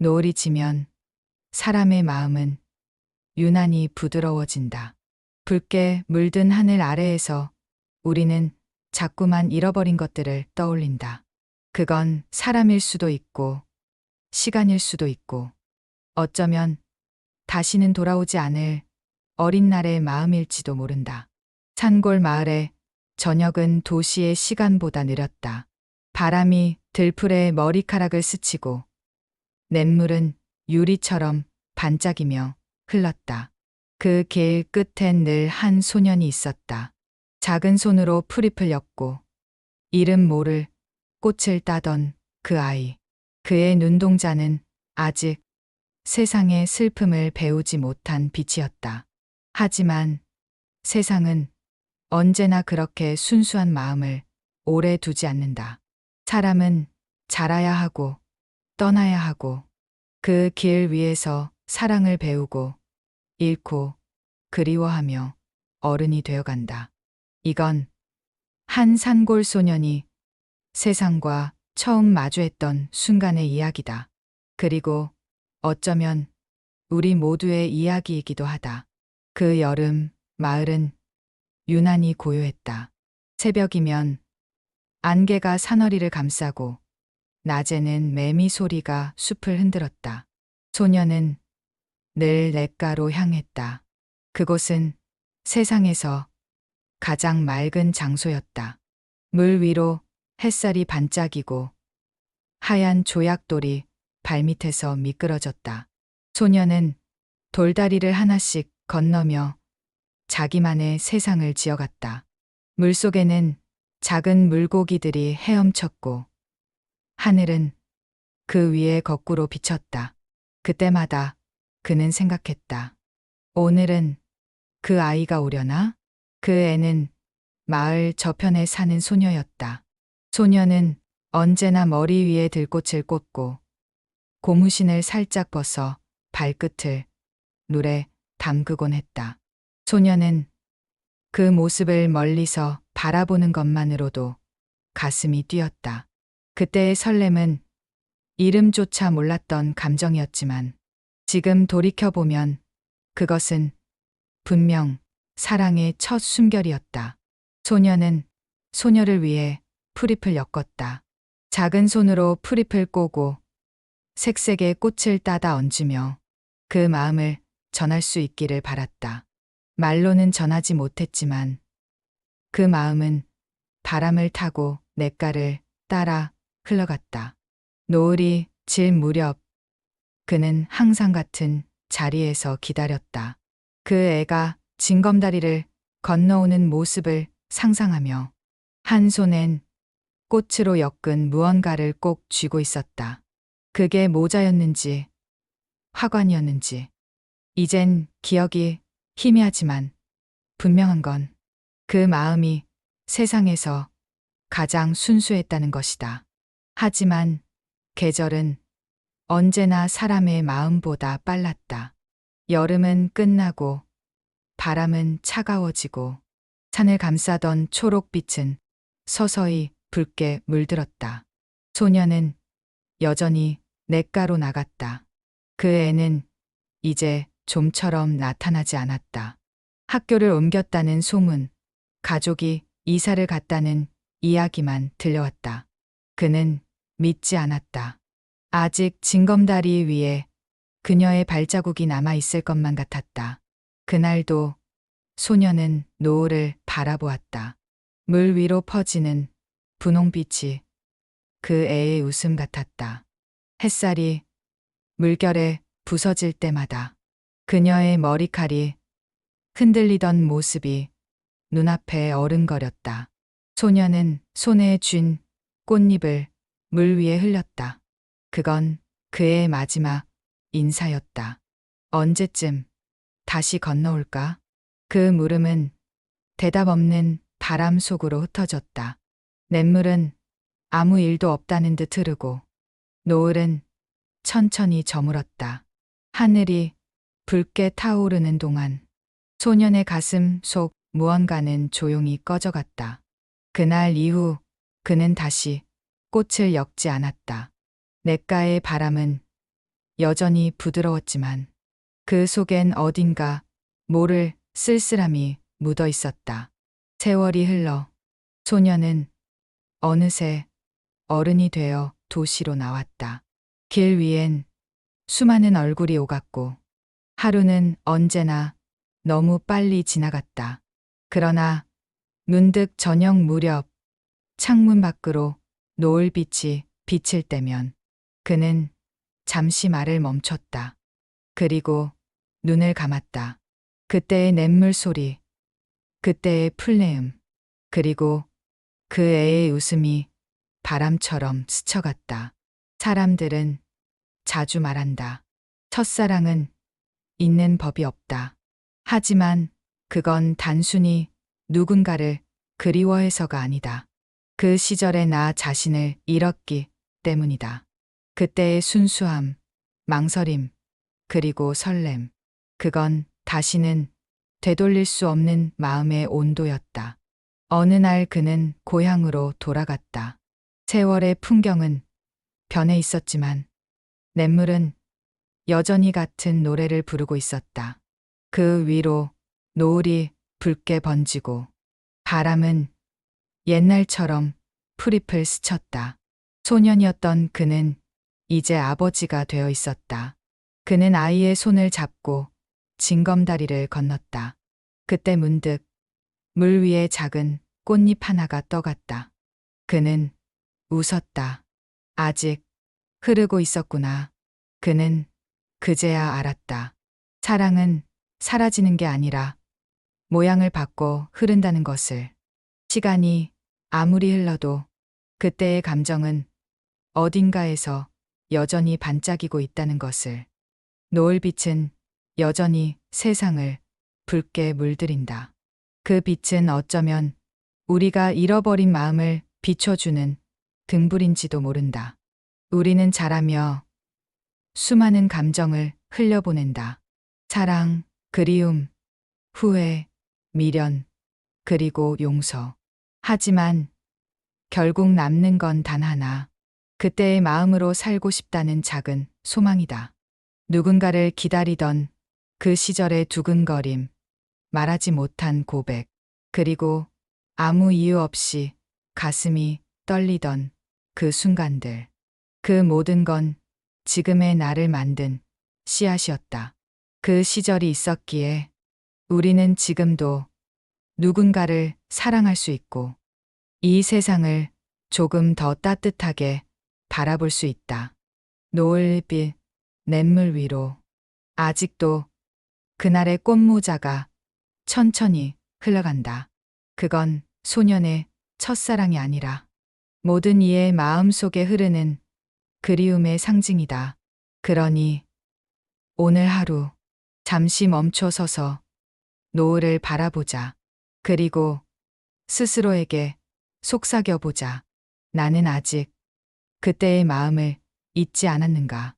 노을이 지면 사람의 마음은 유난히 부드러워진다. 붉게 물든 하늘 아래에서 우리는 자꾸만 잃어버린 것들을 떠올린다. 그건 사람일 수도 있고, 시간일 수도 있고, 어쩌면 다시는 돌아오지 않을 어린 날의 마음일지도 모른다. 산골 마을의 저녁은 도시의 시간보다 느렸다. 바람이 들풀의 머리카락을 스치고 냇물은 유리처럼 반짝이며 흘렀다. 그 길 끝엔 늘 한 소년이 있었다. 작은 손으로 풀잎을 엮고 이름 모를 꽃을 따던 그 아이. 그의 눈동자는 아직 세상의 슬픔을 배우지 못한 빛이었다. 하지만 세상은 언제나 그렇게 순수한 마음을 오래 두지 않는다. 사람은 자라야 하고 떠나야 하고 그 길 위에서 사랑을 배우고 잃고 그리워하며 어른이 되어간다. 이건 한 산골 소년이 세상과 처음 마주했던 순간의 이야기다. 그리고 어쩌면 우리 모두의 이야기이기도 하다. 그 여름 마을은 유난히 고요했다. 새벽이면 안개가 사너리를 감싸고 낮에는 매미 소리가 숲을 흔들었다. 소녀는 늘 냇가로 향했다. 그곳은 세상에서 가장 맑은 장소였다. 물 위로 햇살이 반짝이고 하얀 조약돌이 발밑에서 미끄러졌다. 소녀는 돌다리를 하나씩 건너며 자기만의 세상을 지어갔다. 물속에는 작은 물고기들이 헤엄쳤고 하늘은 그 위에 거꾸로 비쳤다. 그때마다 그는 생각했다. 오늘은 그 아이가 오려나? 그 애는 마을 저편에 사는 소녀였다. 소녀는 언제나 머리 위에 들꽃을 꽂고 고무신을 살짝 벗어 발끝을 물에 담그곤 했다. 소녀는 그 모습을 멀리서 바라보는 것만으로도 가슴이 뛰었다. 그때의 설렘은 이름조차 몰랐던 감정이었지만 지금 돌이켜보면 그것은 분명 사랑의 첫 숨결이었다. 소녀는 소녀를 위해 풀잎을 엮었다. 작은 손으로 풀잎을 꼬고 색색의 꽃을 따다 얹으며 그 마음을 전할 수 있기를 바랐다. 말로는 전하지 못했지만 그 마음은 바람을 타고 냇가를 따라 흘러갔다. 노을이 질 무렵 그는 항상 같은 자리에서 기다렸다. 그 애가 징검다리를 건너오는 모습을 상상하며 한 손엔 꽃으로 엮은 무언가를 꼭 쥐고 있었다. 그게 모자였는지 화관이었는지 이젠 기억이 희미하지만 분명한 건 그 마음이 세상에서 가장 순수했다는 것이다. 하지만 계절은 언제나 사람의 마음보다 빨랐다. 여름은 끝나고 바람은 차가워지고 산을 감싸던 초록빛은 서서히 붉게 물들었다. 소녀는 여전히 냇가로 나갔다. 그 애는 이제 좀처럼 나타나지 않았다. 학교를 옮겼다는 소문, 가족이 이사를 갔다는 이야기만 들려왔다. 그는 믿지 않았다. 아직 징검다리 위에 그녀의 발자국이 남아 있을 것만 같았다. 그날도 소녀는 노을을 바라보았다. 물 위로 퍼지는 분홍빛이 그 애의 웃음 같았다. 햇살이 물결에 부서질 때마다 그녀의 머리칼이 흔들리던 모습이 눈앞에 어른거렸다. 소녀는 손에 쥔 꽃잎을 물 위에 흘렸다. 그건 그의 마지막 인사였다. 언제쯤 다시 건너올까? 그 물음은 대답 없는 바람 속으로 흩어졌다. 냇물은 아무 일도 없다는 듯 흐르고 노을은 천천히 저물었다. 하늘이 붉게 타오르는 동안 소년의 가슴 속 무언가는 조용히 꺼져갔다. 그날 이후 그는 다시 꽃을 엮지 않았다. 냇가의 바람은 여전히 부드러웠지만 그 속엔 어딘가 모를 쓸쓸함이 묻어 있었다. 세월이 흘러 소녀는 어느새 어른이 되어 도시로 나왔다. 길 위엔 수많은 얼굴이 오갔고 하루는 언제나 너무 빨리 지나갔다. 그러나 문득 저녁 무렵 창문 밖으로 노을빛이 비칠 때면 그는 잠시 말을 멈췄다. 그리고 눈을 감았다. 그때의 냇물 소리, 그때의 풀내음, 그리고 그 애의 웃음이 바람처럼 스쳐갔다. 사람들은 자주 말한다. 첫사랑은 있는 법이 없다. 하지만 그건 단순히 누군가를 그리워해서가 아니다. 그 시절의 나 자신을 잃었기 때문이다. 그때의 순수함, 망설임, 그리고 설렘. 그건 다시는 되돌릴 수 없는 마음의 온도였다. 어느 날 그는 고향으로 돌아갔다. 세월의 풍경은 변해 있었지만 냇물은 여전히 같은 노래를 부르고 있었다. 그 위로 노을이 붉게 번지고 바람은 옛날처럼 풀잎을 스쳤다. 소년이었던 그는 이제 아버지가 되어 있었다. 그는 아이의 손을 잡고 징검다리를 건넜다. 그때 문득 물 위에 작은 꽃잎 하나가 떠갔다. 그는 웃었다. 아직 흐르고 있었구나. 그는 그제야 알았다. 사랑은 사라지는 게 아니라 모양을 바꿔 흐른다는 것을. 시간이 아무리 흘러도 그때의 감정은 어딘가에서 여전히 반짝이고 있다는 것을. 노을빛은 여전히 세상을 붉게 물들인다. 그 빛은 어쩌면 우리가 잃어버린 마음을 비춰주는 등불인지도 모른다. 우리는 자라며 수많은 감정을 흘려보낸다. 사랑, 그리움, 후회, 미련, 그리고 용서. 하지만 결국 남는 건 단 하나. 그때의 마음으로 살고 싶다는 작은 소망이다. 누군가를 기다리던 그 시절의 두근거림, 말하지 못한 고백, 그리고 아무 이유 없이 가슴이 떨리던 그 순간들. 그 모든 건 지금의 나를 만든 씨앗이었다. 그 시절이 있었기에 우리는 지금도 누군가를 사랑할 수 있고 이 세상을 조금 더 따뜻하게 바라볼 수 있다. 노을빛, 냇물 위로 아직도 그날의 꽃모자가 천천히 흘러간다. 그건 소년의 첫사랑이 아니라 모든 이의 마음 속에 흐르는 그리움의 상징이다. 그러니 오늘 하루 잠시 멈춰 서서 노을을 바라보자. 그리고 스스로에게 속삭여보자. 나는 아직 그때의 마음을 잊지 않았는가.